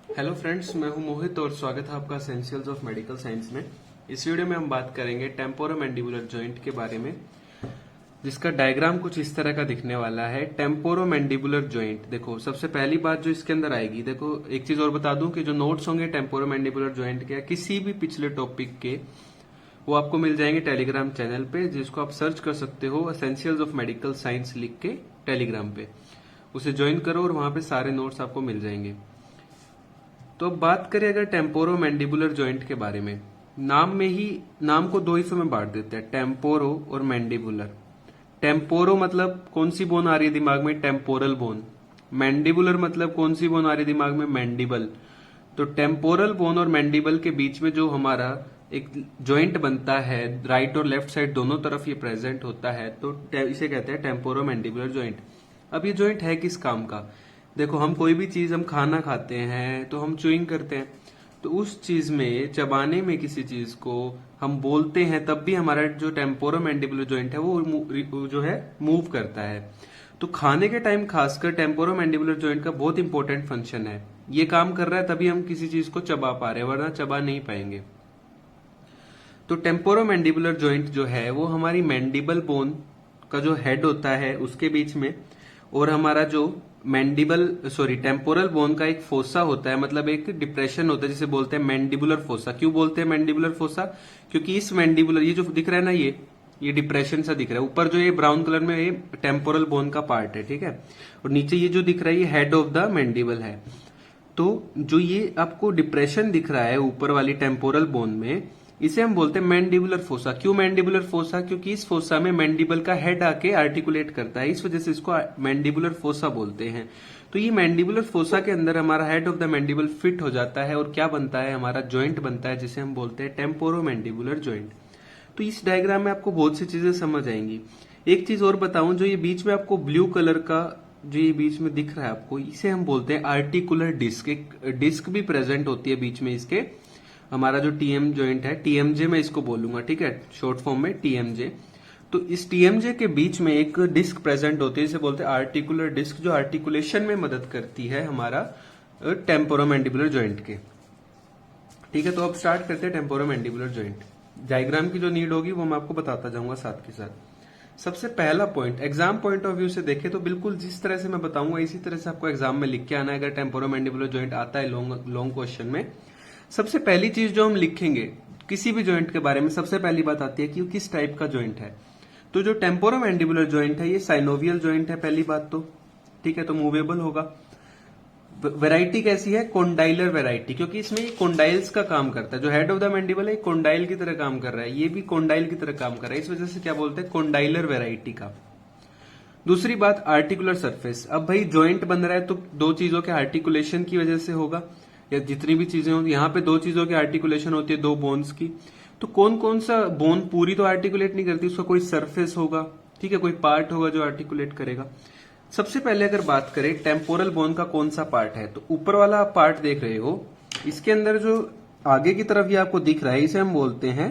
Hello friends, मैं हूं मोहित और स्वागत है आपका एसेंशियल्स ऑफ मेडिकल साइंस में। इस वीडियो में हम बात करेंगे टेम्पोरोमैंडिबुलर जॉइंट के बारे में, जिसका डायग्राम कुछ इस तरह का दिखने वाला है। टेम्पोरोमैंडिबुलर जॉइंट, देखो सबसे पहली बात जो इसके अंदर आएगी, देखो एक चीज और बता दूं कि जो नोट्स होंगे टेम्पोरोमैंडिबुलर जॉइंट के किसी भी पिछले टॉपिक के, वो आपको मिल जाएंगे टेलीग्राम चैनल पे, जिसको आप सर्च कर सकते हो एसेंशियल्स ऑफ मेडिकल साइंस लिख के टेलीग्राम पे। उसे ज्वाइन करो और वहां पे सारे नोट्स आपको मिल जाएंगे। तो अब बात करें अगर टेम्पोरोमैंडिबुलर जॉइंट के बारे में, नाम को दो हिस्सों में बांट देते हैं, टेम्पोरो और मैंडिबुलर। टेम्पोरो मतलब कौन सी बोन आ रही है दिमाग में? Temporal bone. मैंडिबुलर मतलब कौन सी बोन आ रही है दिमाग में? मैंडिबल। तो टेम्पोरल बोन और मैंडिबल के बीच में जो हमारा एक जॉइंट बनता है, राइट और लेफ्ट साइड दोनों तरफ ये प्रेजेंट होता है, तो इसे कहते हैं टेम्पोरोमैंडिबुलर जॉइंट। अब ये जॉइंट है किस काम का? देखो, हम कोई भी चीज, हम खाना खाते हैं तो हम च्यूइंग करते हैं, तो उस चीज में, चबाने में किसी चीज को हम बोलते हैं, तब भी हमारा जो टेम्पोरोमैंडिबुलर जॉइंट है वो जो है मूव करता है। तो खाने के टाइम खासकर टेम्पोरोमैंडिबुलर जॉइंट का बहुत इंपॉर्टेंट फंक्शन है। ये काम कर रहा है तभी हम किसी चीज को चबा पा रहे हैं, वरना चबा नहीं पाएंगे। तो टेम्पोरोमैंडिबुलर जॉइंट जो है वो हमारी मैंडिबल बोन का जो हेड होता है उसके बीच में, और हमारा जो टेम्पोरल बोन का एक फोसा होता है, मतलब एक डिप्रेशन होता है जिसे बोलते हैं मैंडिबुलर फोसा। क्यों बोलते हैं मैंडिबुलर फोसा? क्योंकि इस मैंडिबुलर, ये जो दिख रहा है ना, ये डिप्रेशन सा दिख रहा है। ऊपर जो ये ब्राउन कलर में, ये टेम्पोरल बोन का पार्ट है, ठीक है, और नीचे ये जो दिख रहा है ये हेड ऑफ द मैंडिबल है। तो जो ये आपको डिप्रेशन दिख रहा है ऊपर वाली टेम्पोरल बोन में, इसे हम बोलते हैं मैंडिबुलर फोसा। क्यों मैंडिबुलर फोसा? क्योंकि इस फोसा में मैंडिबल का हेड आके आर्टिकुलेट करता है, इस वजह से इसको मैंडिबुलर फोसा बोलते हैं। तो ये मैंडिबुलर फोसा के अंदर हमारा head of the mandible fit हो जाता है और क्या बनता है? हमारा जॉइंट बनता है, जिसे हम बोलते हैं टेम्पोरोमैंडिबुलर जॉइंट। तो इस डायग्राम में आपको बहुत सी चीजें समझ आएंगी। एक चीज और बताऊं, जो ये बीच में आपको ब्लू कलर का जो ये बीच में दिख रहा है आपको, इसे हम बोलते हैं आर्टिकुलर डिस्क। एक डिस्क भी प्रेजेंट होती है बीच में इसके। हमारा जो टीएम जॉइंट है, टीएमजे मैं इसको बोलूंगा, ठीक है, शॉर्ट फॉर्म में टीएमजे। तो इस टीएमजे के बीच में एक डिस्क प्रेजेंट होती है, इसे बोलते हैं आर्टिकुलर डिस्क, जो आर्टिकुलेशन में मदद करती है हमारा टेम्पोरोमैंडिबुलर जॉइंट के। ठीक है, तो अब स्टार्ट करते हैं टेम्पोरोमैंडिबुलर जॉइंट। डायग्राम की जो नीड होगी वो मैं आपको बताता जाऊंगा साथ के साथ। सबसे पहला point, exam point of view से देखें तो बिल्कुल जिस तरह से मैं बताऊंगा इसी तरह से आपको एग्जाम में लिख के आना है, अगर टेम्पोरोमैंडिबुलर जॉइंट आता है लॉन्ग क्वेश्चन में। सबसे पहली चीज जो हम लिखेंगे किसी भी जॉइंट के बारे में, सबसे पहली बात आती है कि वो किस टाइप का जॉइंट है। तो जो टेम्पोरोमैंडिबुलर जॉइंट है ये साइनोवियल जॉइंट है, पहली बात तो, ठीक है, तो मूवेबल होगा। वैरायटी कैसी है? कोंडाइलर वैरायटी, क्योंकि इसमें ये कोंडाइल्स का काम करता है। जो हेड ऑफ द मैंडिबल है कोंडाइल की तरह काम कर रहा है, ये भी कोंडाइल की तरह काम कर रहा है, इस वजह से क्या बोलते हैं? कोंडाइलर वैरायटी का। दूसरी बात, आर्टिकुलर सरफेस। अब भाई जॉइंट बन रहा है तो दो चीजों के आर्टिकुलेशन की वजह से होगा, या जितनी भी चीजें होंगी, यहाँ पे दो चीजों की आर्टिकुलेशन होती है, दो बोन्स की। तो कौन कौन सा बोन पूरी तो आर्टिकुलेट नहीं करती, उसका कोई सरफेस होगा, ठीक है, कोई पार्ट होगा जो आर्टिकुलेट करेगा। सबसे पहले अगर बात करें टेम्पोरल बोन का कौन सा पार्ट है, तो ऊपर वाला आप पार्ट देख रहे हो, इसके अंदर जो आगे की तरफ ये आपको दिख रहा है, इसे हम बोलते हैं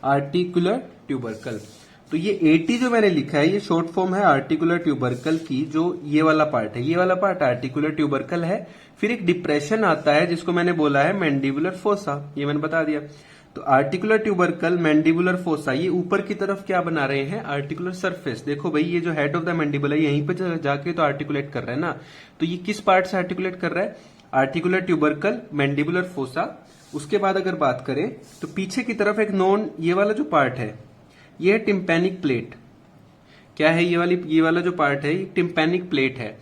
आर्टिकुलर ट्यूबरकल। तो ये एटी जो मैंने लिखा है ये शॉर्ट फॉर्म है आर्टिकुलर ट्यूबरकल की। जो ये वाला पार्ट है, ये वाला पार्ट आर्टिकुलर ट्यूबरकल है। फिर एक डिप्रेशन आता है जिसको मैंने बोला है मैंडिबुलर फोसा, ये मैंने बता दिया। तो आर्टिकुलर ट्यूबरकल, मैंडिबुलर फोसा, ये ऊपर की तरफ क्या बना रहे हैं? Articular surface. देखो भाई, ये जो हेड ऑफ द मैंडिबल है यहीं पे जाके तो आर्टिकुलेट कर रहा है ना, तो ये किस पार्ट से आर्टिकुलेट कर रहा है? Articular tubercle, mandibular fossa. उसके बाद अगर बात करें तो पीछे की तरफ एक नॉन, ये वाला जो पार्ट है ये है टिम्पैनिक प्लेट। क्या है ये वाला जो पार्ट है, ये टिम्पैनिक प्लेट है।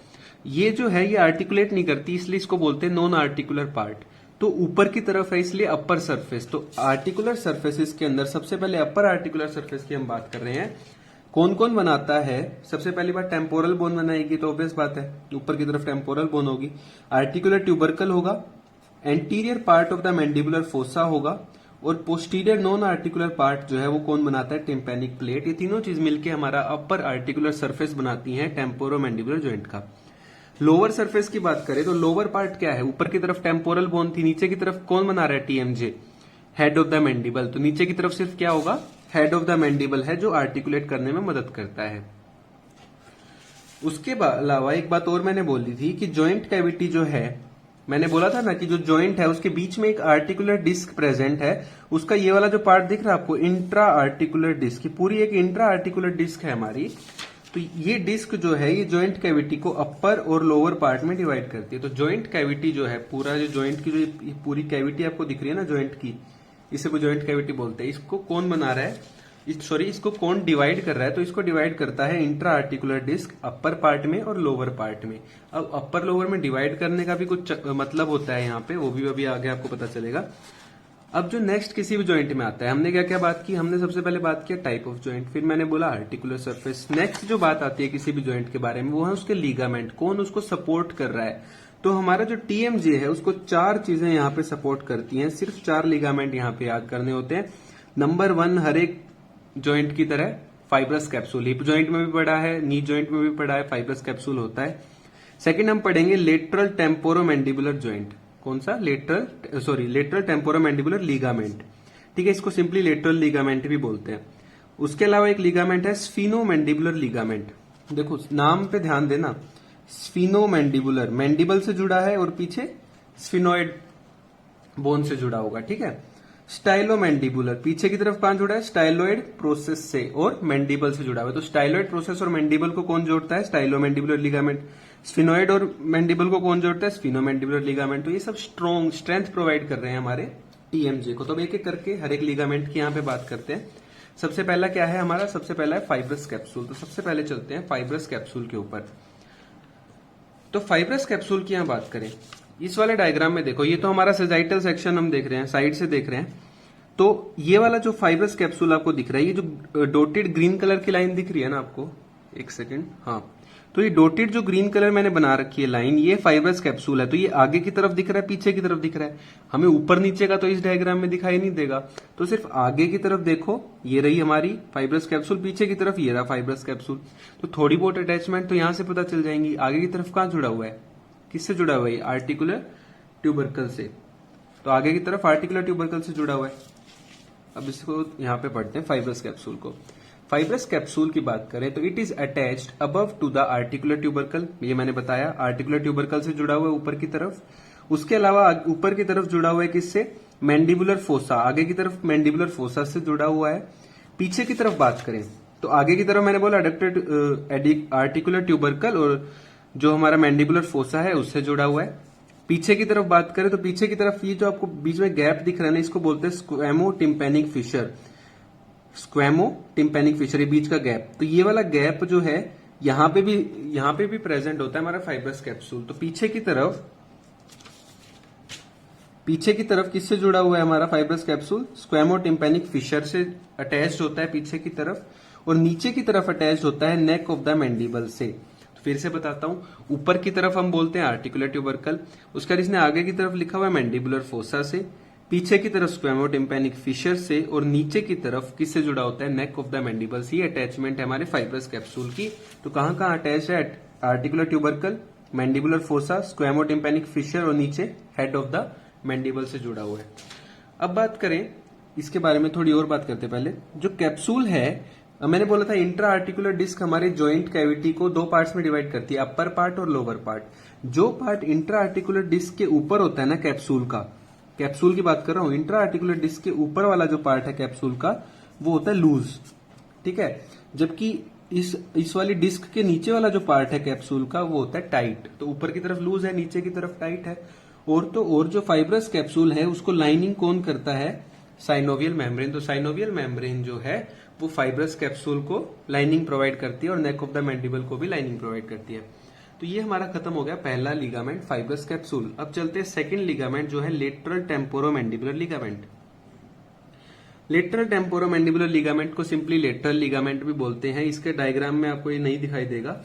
ये जो है ये आर्टिकुलेट नहीं करती, इसलिए इसको बोलते हैं नॉन आर्टिकुलर पार्ट। तो ऊपर की तरफ है इसलिए अपर सरफेस। तो आर्टिकुलर सरफेसेस के अंदर सबसे पहले अपर आर्टिकुलर सरफेस की हम बात कर रहे हैं। कौन कौन बनाता है? सबसे पहली बात टेम्पोरल बोन बनाएगी, तो ऑब्वियस बात है ऊपर की तरफ टेम्पोरल बोन होगी। आर्टिकुलर ट्यूबरकल होगा, anterior part of the mandibular fossa होगा, और पोस्टीरियर नॉन आर्टिकुलर पार्ट जो है वो कौन बनाता है? Tympanic plate. ये तीनों चीज मिलके हमारा अपर आर्टिकुलर सरफेस बनाती है टेम्पोरोमैंडिबुलर जॉइंट का। लोअर सरफेस की बात करें तो लोअर पार्ट क्या है? ऊपर की तरफ टेम्पोरल बोन थी, नीचे की तरफ कौन बना रहा है? TMJ, head of the mandible. तो नीचे की तरफ सिर्फ क्या होगा? हेड ऑफ द मैंडिबल है, जो आर्टिकुलेट करने में मदद करता है। उसके अलावा एक बात और मैंने बोली थी कि जॉइंट कैविटी जो है मैंने बोला था ना कि जो जॉइंट है उसके बीच में एक आर्टिकुलर डिस्क प्रेजेंट है, उसका ये वाला जो पार्ट दिख रहा है आपको, इंट्रा आर्टिकुलर डिस्क, पूरी एक इंट्रा आर्टिकुलर डिस्क है हमारी। तो ये डिस्क जो है ये जॉइंट कैविटी को अपर और लोअर पार्ट में डिवाइड करती है। तो जॉइंट कैविटी जो है, पूरा जो जॉइंट की जो ये पूरी कैविटी आपको दिख रही है ना जॉइंट की, इसे को जॉइंट कैविटी बोलते हैं। इसको कौन बना रहा है, इसको कौन डिवाइड कर रहा है, तो इसको डिवाइड करता है intra articular disc upper part में और लोअर पार्ट में। अब अपर लोअर में डिवाइड करने का भी कुछ मतलब होता है यहाँ पे, वो भी अभी आगे आपको पता चलेगा। अब जो नेक्स्ट किसी भी जॉइंट में आता है, हमने क्या क्या बात की, हमने सबसे पहले बात किया टाइप ऑफ जॉइंट, फिर मैंने बोला आर्टिकुलर सरफेस। नेक्स्ट जो बात आती है किसी भी जॉइंट के बारे में वो है उसके लीगामेंट, कौन उसको सपोर्ट कर रहा है। तो हमारा जो टीएमजे है उसको 4 चीजें यहाँ पे सपोर्ट करती हैं, सिर्फ 4 लीगामेंट यहाँ पे याद करने होते हैं। नंबर 1, हर एक जॉइंट की तरह फाइब्रस कैप्सूल, हिप जॉइंट में भी पड़ा है, नी जॉइंट में भी पड़ा है, फाइब्रस कैप्सूल होता है। सेकंड हम पढ़ेंगे लेटरल टेम्पोरोमैंडिबुलर जॉइंट, कौन सा, लेटरल टेम्पोरोमैंडिबुलर लीगामेंट, ठीक है, इसको सिंपली लेटरल लीगामेंट भी बोलते हैं। उसके अलावा एक लीगामेंट है स्फीनोमैंडिबुलर लीगामेंट, देखो नाम पे ध्यान देना, स्फीनोमैंडिबुलर, मैंडिबल से जुड़ा है और पीछे स्फिनोइड बोन से जुड़ा होगा, ठीक है। स्टाइलोमैंडिबुलर, पीछे की तरफ कहां जुड़ा है, स्टाइलोइड प्रोसेस से और मैंडिबल से जुड़ा हुआ है। तो स्टाइलोइड प्रोसेस और मैंडिबल को कौन जोड़ता है, स्टाइलोमैंडिबुलर लिगामेंट। स्फिनोइड और मैंडिबल को कौन जोड़ता है, स्फिनोमैंडिबुलर लिगामेंट। तो ये सब स्ट्रेंथ प्रोवाइड कर रहे हैं हमारे टीएमजे को। तो एक एक करके हर एक लिगामेंट की यहाँ पे बात करते हैं। सबसे पहला क्या है हमारा, सबसे पहला है फाइब्रस कैप्सूल। तो सबसे पहले चलते हैं फाइब्रस कैप्सूल के ऊपर। तो फाइब्रस कैप्सूल की यहाँ बात करें, इस वाले डायग्राम में देखो, ये तो हमारा सेजाइटल सेक्शन हम देख रहे हैं, साइड से देख रहे हैं। तो ये वाला जो फाइब्रस कैप्सूल आपको दिख रहा है, ये जो डोटेड ग्रीन कलर की लाइन दिख रही है ना आपको, एक सेकेंड, हाँ, तो ये डोटेड जो ग्रीन कलर मैंने बना रखी है लाइन, ये फाइब्रस कैप्सूल है। तो ये आगे की तरफ दिख रहा है, पीछे की तरफ दिख रहा है, हमें ऊपर नीचे का तो इस डायग्राम में दिखाई नहीं देगा। तो सिर्फ आगे की तरफ देखो, ये रही हमारी फाइब्रस कैप्सूल, पीछे की तरफ ये रहा फाइब्रस कैप्सूल। तो थोड़ी बहुत अटैचमेंट तो यहां से पता चल जाएंगी। आगे की तरफ कहां जुड़ा हुआ है, किससे जुड़ा हुआ है, आर्टिकुलर ट्यूबरकल से। तो आगे की तरफ आर्टिकुलर ट्यूबरकल से जुड़ा हुआ है। अब इसको यहां पे पढ़ते हैं फाइब्रस कैप्सूल को। फाइब्रस कैप्सूल की बात करें तो it is attached above to the articular tubercle, ये मैंने बताया आर्टिकुलर ट्यूबरकल से जुड़ा हुआ है ऊपर की तरफ। उसके अलावा ऊपर की तरफ जुड़ा हुआ है किससे, मैंडिबुलर फोसा, आगे की तरफ मैंडिबुलर फोसा से जुड़ा हुआ है। पीछे की तरफ बात करें तो आगे की तरफ मैंने बोला एडक्टेड आर्टिकुलर ट्यूबरकल और जो हमारा मैंडिबुलर फोसा है उससे जुड़ा हुआ है। पीछे की तरफ बात करें तो पीछे की तरफ ये जो आपको बीच में गैप दिख रहा है ना, इसको बोलते हैं स्क्वेमो टिम्पैनिक फिशर, स्क्वेमो टिम्पैनिक फिशर, ये बीच का गैप। तो ये वाला गैप जो है यहाँ पे भी प्रेजेंट होता है हमारा फाइब्रस कैप्सूल। तो पीछे की तरफ किससे जुड़ा हुआ है हमारा फाइब्रस कैप्सूल, स्क्वेमो टिम्पैनिक फिशर से अटैच्ड होता है पीछे की तरफ, और नीचे की तरफ अटैच्ड होता है नेक ऑफ द मैंडिबल से। फिर से बताता हूं, ऊपर की तरफ हम बोलते हैं आर्टिकुलर ट्यूबरकल, उसका इसने आगे की तरफ लिखा हुआ है मैंडिबुलर फोसा से, पीछे की तरफ स्क्वेमो टिम्पैनिक फिशर से, और नीचे की तरफ किससे जुड़ा होता है, नेक ऑफ द मैंडिबल से। ये अटैचमेंट है हमारे फाइब्रस कैप्सूल की। तो कहां कहां अटैच है, articular tubercle, mandibular fossa, squamotympanic fissure और नीचे हेड ऑफ द मैंडिबल से जुड़ा हुआ है। अब बात करें इसके बारे में, थोड़ी और बात करते पहले। जो कैप्सूल है, मैंने बोला था इंट्रा आर्टिकुलर डिस्क हमारे जॉइंट कैविटी को 2 पार्ट्स में डिवाइड करती है, अपर पार्ट और लोअर पार्ट। जो पार्ट इंट्रा आर्टिकुलर डिस्क के ऊपर होता है ना कैप्सूल का, कैप्सूल की बात कर रहा हूं, इंट्रा आर्टिकुलर डिस्क के ऊपर वाला जो पार्ट है कैप्सूल का वो होता है लूज, ठीक है। जबकि इस वाली डिस्क के नीचे वाला जो पार्ट है कैप्सूल का वो होता है टाइट। तो ऊपर की तरफ लूज है, नीचे की तरफ टाइट है। और जो फाइब्रस कैप्सूल है उसको लाइनिंग कौन करता है, साइनोवियल मेम्ब्रेन। तो साइनोवियल मेम्ब्रेन जो है वो फाइब्रस कैप्सूल को लाइनिंग प्रोवाइड करती है और नेक ऑफ द मैंडिबल को भी लाइनिंग प्रोवाइड करती है। तो ये हमारा खत्म हो गया पहला लिगामेंट फाइब्रस कैप्सूल। अब चलते हैं सेकंड लिगामेंट जो है lateral temporomandibular ligament. Lateral temporomandibular ligament को सिंपली लेटरल लिगामेंट भी बोलते हैं। इसके डायग्राम में आपको ये नहीं दिखाई देगा,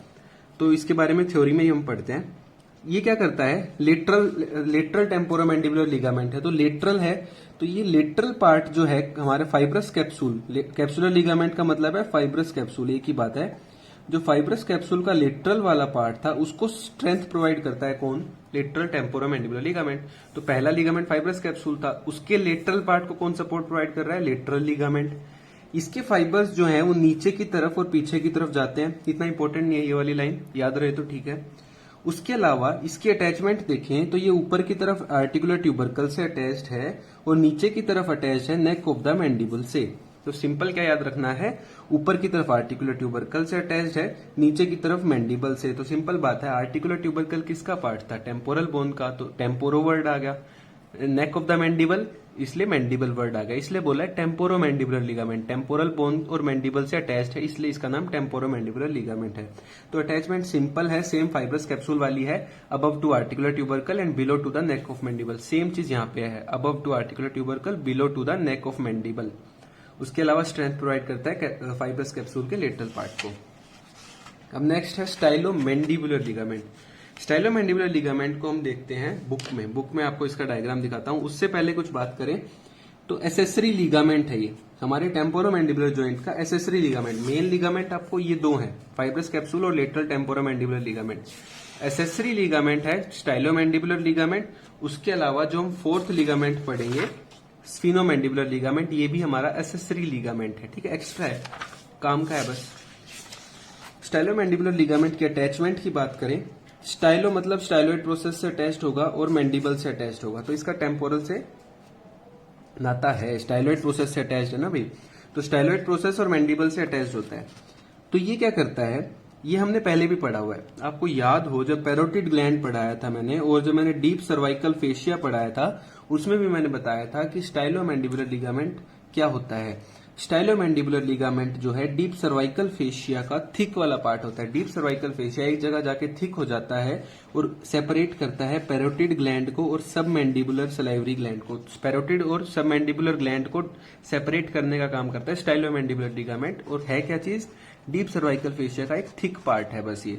तो इसके बारे में थ्योरी में ही हम पढ़ते हैं। ये क्या करता है, लेटरल टेम्पोरोमैंडिबुलर लिगामेंट है, तो लेटरल है, तो ये लेटरल पार्ट जो है हमारे फाइब्रस कैप्सूल, कैप्सुलर लिगामेंट का मतलब है फाइब्रस कैप्सूल, एक ही बात है। जो फाइब्रस कैप्सूल का लेटरल वाला पार्ट था उसको स्ट्रेंथ प्रोवाइड करता है कौन, लेटरल टेम्पोरोमैंडिबुलर लिगामेंट। तो पहला लिगामेंट फाइब्रस कैप्सूल था, उसके लेटरल पार्ट को कौन सपोर्ट प्रोवाइड कर रहा है, लेटरल लिगामेंट। इसके फाइबर्स जो है वो नीचे की तरफ और पीछे की तरफ जाते हैं, इतना इंपॉर्टेंट नहीं है ये वाली लाइन, याद रहे तो ठीक है। उसके अलावा इसकी अटैचमेंट देखें तो ये ऊपर की तरफ आर्टिकुलर ट्यूबरकल से अटैच्ड है और नीचे की तरफ अटैच्ड है नेक ऑफ द मैंडिबल से। तो सिंपल क्या याद रखना है, ऊपर की तरफ आर्टिकुलर ट्यूबरकल से अटैच्ड है, नीचे की तरफ मैंडिबल से। तो सिंपल बात है, आर्टिकुलर ट्यूबरकल किसका पार्ट था, टेम्पोरल बोन का, तो टेम्पोरो वर्ड आ गया। नेक ऑफ द मैंडिबल, इसलिए मैंडिबल वर्ड आ गया, इसलिए बोला है temporo mandibular ligament. Temporal bone और मैंडिबल से अटैच्ड है, इसलिए इसका नाम टेम्पोरो मैंडिबुलर लिगामेंट है। तो अटैचमेंट सिंपल है, सेम फाइब्रस कैप्सूल वाली है, above to articular tubercle and below to the neck of mandible. Same चीज यहाँ पे है, above to articular tubercle, below to the neck of mandible. उसके अलावा स्ट्रेंथ प्रोवाइड करता है फाइब्रस कैप्सूल के लेटरल पार्ट को। अब नेक्स्ट है stylo mandibular ligament. Stylo mandibular ligament को हम देखते हैं बुक में आपको इसका डायग्राम दिखाता हूं। उससे पहले कुछ बात करें तो एसेसरी लिगामेंट है ये हमारे टेम्पोरो मैंडिबुलर जॉइंट का एसेसरी लिगामेंट। मेन लिगामेंट आपको ये दो है, फाइब्रस कैप्सूल और lateral temporo mandibular ligament. Accessory ligament है स्टाइलो मैंडिबुलर लिगामेंट। उसके अलावा जो हम फोर्थ लिगामेंट पढ़ेंगे स्फीनो मैंडिबुलर लिगामेंट, ये भी हमारा एसेसरी लिगामेंट है, ठीक है, एक्स्ट्रा है, काम का है बस। स्टाइलो मैंडिबुलर लिगामेंट की अटैचमेंट की बात करें, स्टाइलो मतलब स्टाइलोइड प्रोसेस से अटैच्ड होगा और मैंडिबल से अटैच्ड होगा, तो इसका टेम्पोरल से नाता है, स्टाइलोइड प्रोसेस से अटैच्ड है ना भाई, तो स्टाइलोइड प्रोसेस और मैंडिबल से अटैच्ड होता है। तो ये क्या करता है, ये हमने पहले भी पढ़ा हुआ है, आपको याद हो जब पैरोटिड ग्लैंड पढ़ाया था मैंने, और जब मैंने डीप सर्वाइकल फेशिया पढ़ाया था उसमें भी मैंने बताया था कि स्टाइलो मैंडिबुलर लिगामेंट क्या होता है। स्टाइलो मैंडिबुलर लिगामेंट जो है डीप सर्वाइकल फेशिया का थिक वाला पार्ट होता है। डीप सर्वाइकल फेशिया एक जगह जाके थिक हो जाता है और सेपरेट करता है पैरोटिड ग्लैंड को और सब मैंडिबुलर सलाइवरी ग्लैंड को। पैरोटिड और सब मैंडिबुलर ग्लैंड को सेपरेट करने का काम करता है स्टाइलो मैंडिबुलर लिगामेंट। और है क्या चीज, डीप सर्वाइकल फेशिया का एक थिक पार्ट है बस ये,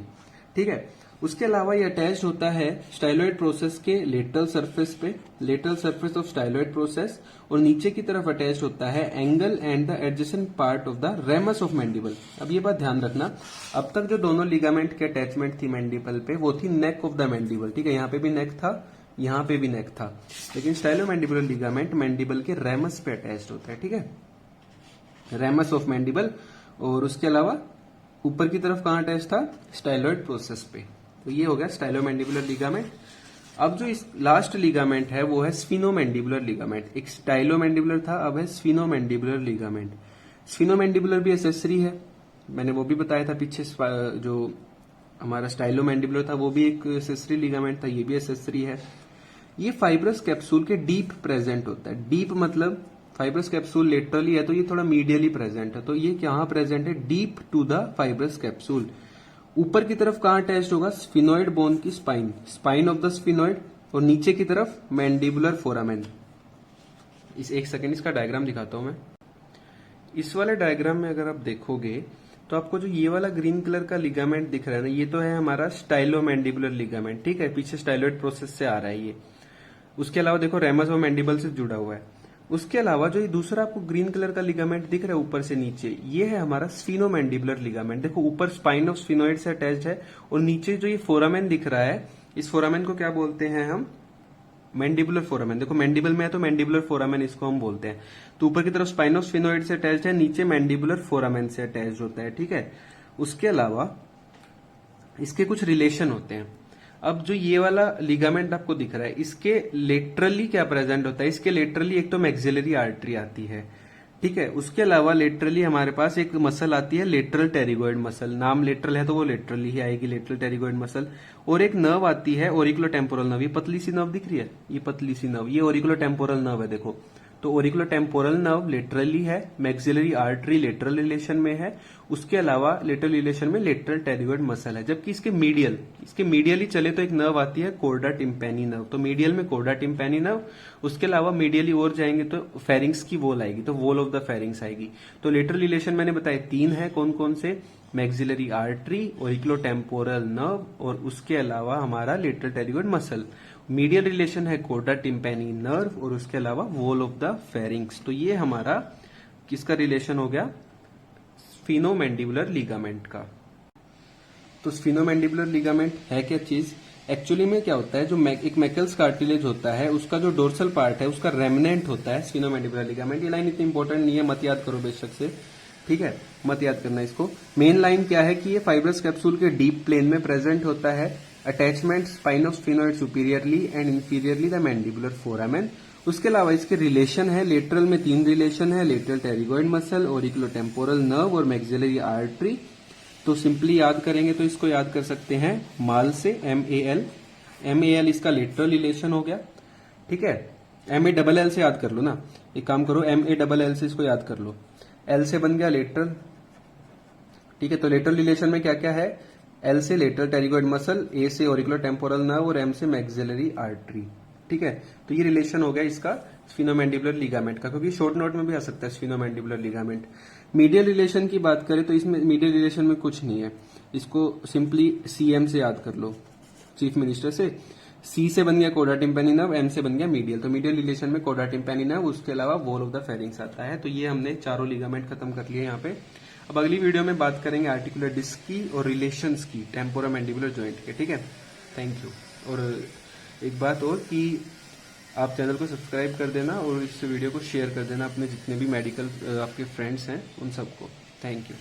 ठीक है। उसके अलावा ये अटैच होता है स्टाइलोइड प्रोसेस के लेटरल सरफेस पे, lateral surface of styloid process, और नीचे की तरफ अटैच होता है angle and the adjacent part of the ramus of mandible. अब ये बात ध्यान रखना, अब तक जो दोनों लिगामेंट की अटैचमेंट थी मैंडिबल पे वो थी नेक ऑफ द मैंडिबल, ठीक है, यहाँ पे भी नेक था, यहाँ पे भी नेक था, लेकिन स्टाइलो मैंडिबुलर लिगामेंट मैंडिबल के रेमस पे अटैच होता है, ठीक है, रेमस ऑफ मैंडिबल। और उसके अलावा ऊपर की तरफ कहां अटैच था, स्टाइलोइड प्रोसेस पे। तो ये हो गया स्टाइलो मैंडिबुलर लिगामेंट। अब जो इस लास्ट लिगामेंट है वो है स्फीनो मैंडिबुलर लिगामेंट। एक स्टाइलो मैंडिबुलर था, अब है स्फीनो मैंडिबुलर लिगामेंट। स्फीनो मैंडिबुलर भी एसेसरी है, मैंने वो भी बताया था पीछे। जो हमारा स्टाइलो मैंडिबुलर था वो भी एक एसेसरी लिगामेंट था, ये भी एसेसरी है। ये फाइब्रस कैप्सूल के डीप प्रेजेंट होता है। डीप मतलब फाइब्रस कैप्सूल लेटरली है तो ये थोड़ा मीडियली प्रेजेंट है, तो ये कहां प्रेजेंट है, deep to the fibrous capsule. ऊपर की तरफ कहां अटैच्ड होगा, स्फिनोइड बोन की spine, spine of the sphenoid, और नीचे की तरफ मैंडिबुलर फोरामेन। इस एक सेकेंड इसका डायग्राम दिखाता हूं मैं। इस वाले डायग्राम में अगर आप देखोगे तो आपको जो ये वाला ग्रीन कलर का लिगामेंट दिख रहा है ना, ये तो है हमारा स्टाइलो मैंडिबुलर लिगामेंट, ठीक है, पीछे स्टाइलोइड प्रोसेस से आ रहा है ये। उसके अलावा देखो रेमस और मैंडिबल से जुड़ा हुआ है। उसके अलावा जो ये दूसरा आपको ग्रीन कलर का लिगामेंट दिख रहा है ऊपर से नीचे, ये है हमारा स्फीनो मैंडिबुलर लिगामेंट। देखो ऊपर स्पाइन ऑफ स्फिनोइड से अटैच्ड है और नीचे जो ये फोरामेन दिख रहा है, इस फोरामेन को क्या बोलते हैं हम, मैंडिबुलर फोरामेन। देखो मैंडिबल में है तो मैंडिबुलर फोरामेन इसको हम बोलते हैं। तो ऊपर की तरफ स्पाइन ऑफ स्फिनोइड से अटैच्ड है, नीचे मैंडिबुलर फोरामेन से अटैच्ड होता है, ठीक है। उसके अलावा इसके कुछ रिलेशन होते हैं। अब जो ये वाला लिगामेंट आपको दिख रहा है, इसके लेटरली क्या प्रेजेंट होता है, इसके लेटरली एक तो मैक्सिलरी आर्टरी आती है, ठीक है। उसके अलावा लेटरली हमारे पास एक मसल आती है लेटरल टेरिगोइड मसल, नाम लेटरल है तो वो लेटरली ही आएगी, लेटरल टेरिगोइड मसल। और एक नर्व आती है ओरिकुलो टेम्पोरल नर्व, ये पतली सी नर्व दिख रही है, ये पतली सी नर्व, ये ओरिकुलो टेम्पोरल नर्व है। देखो तो ओरिकुलो टेम्पोरल नर्व लेटरली है, मैक्सिलरी आर्टरी लेटरल रिलेशन में है, उसके अलावा लेटरल रिलेशन में लेटरल टेरिगोइड मसल है। जबकि इसके मीडियली चले तो एक नर्व आती है कोर्डा टिम्पैनी नर्व, तो मीडियल में कोर्डा टिम्पैनी नर्व, उसके अलावा मीडियली और जाएंगे तो फेरिंग्स की वॉल आएगी, तो वॉल ऑफ द फेरिंग्स आएगी। तो लेटरल रिलेशन मैंने बताया 3 है, कौन कौन से, मैक्सिलरी आर्टरी, ओरिकुलो टेम्पोरल नर्व और उसके अलावा हमारा lateral pterygoid muscle. Medial relation है कोर्डा टिम्पैनी नर्व और उसके अलावा वॉल ऑफ द फेरिंग्स। तो ये हमारा किसका रिलेशन हो गया, स्फीनो मैंडिबुलर लिगामेंट का। तो स्फीनो मैंडिबुलर लिगामेंट है क्या चीज, एक्चुअली में क्या होता है, जो एक मैकल्स कार्टिलेज होता है उसका जो डोर्सल पार्ट है उसका रेमनेंट होता है स्फीनो मैंडिबुलर लिगामेंट। ये लाइन इतनी इंपॉर्टेंट नहीं है, मत याद करो बेशक से, ठीक है, मत याद करना इसको। मेन लाइन क्या है कि ये फाइब्रस कैप्सूल के डीप प्लेन में प्रेजेंट होता है attachment spinosphenoid superiorly and inferiorly the mandibular foramen. उसके अलावा इसके रिलेशन है, लेटरल में 3 रिलेशन है, लेटरल टेरिगोइड मसल, ओरिकुलोटेम्पोरल नर्व और मैक्सिलरी आर्टरी। तो सिंपली याद करेंगे तो इसको याद कर सकते हैं माल से, MAL इसका लेटरल रिलेशन हो गया, ठीक है। MALL से याद कर लो ना, एक काम करो MALL से इसको याद कर लो, L से बन गया लेटरल, ठीक है। तो लेटरल रिलेशन में क्या क्या है, L से लेटरल टेरिगोइड मसल, A से ओरिकुलोटेम्पोरल नर्व और M से मैक्सिलरी आर्टरी, ठीक है। तो ये रिलेशन हो गया इसका स्फिनोमैंडिबुलर लिगामेंट का, क्योंकि शॉर्ट नोट में भी आ सकता है स्फिनोमैंडिबुलर लिगामेंट। मीडियल रिलेशन की बात करें तो इसमें मीडियल रिलेशन में कुछ नहीं है, इसको सिंपली CM से याद कर लो, चीफ मिनिस्टर से। C से बन गया कोडा टिम्पैनी नर्व, M से बन गया मीडियल। तो मीडियल रिलेशन में कोडा टिम्पैनी नर्व, उसके अलावा वॉल ऑफ द फेरिंग्स आता है। तो ये हमने चारों लिगामेंट खत्म कर लिए यहाँ पे। अब अगली वीडियो में बात करेंगे आर्टिकुलर डिस्क की और रिलेशंस की टेम्पोरोमैंडिबुलर जॉइंट के, ठीक है। Thank you. और एक बात और कि आप चैनल को सब्सक्राइब कर देना और इस वीडियो को शेयर कर देना अपने जितने भी मेडिकल आपके फ्रेंड्स हैं उन सबको। Thank you.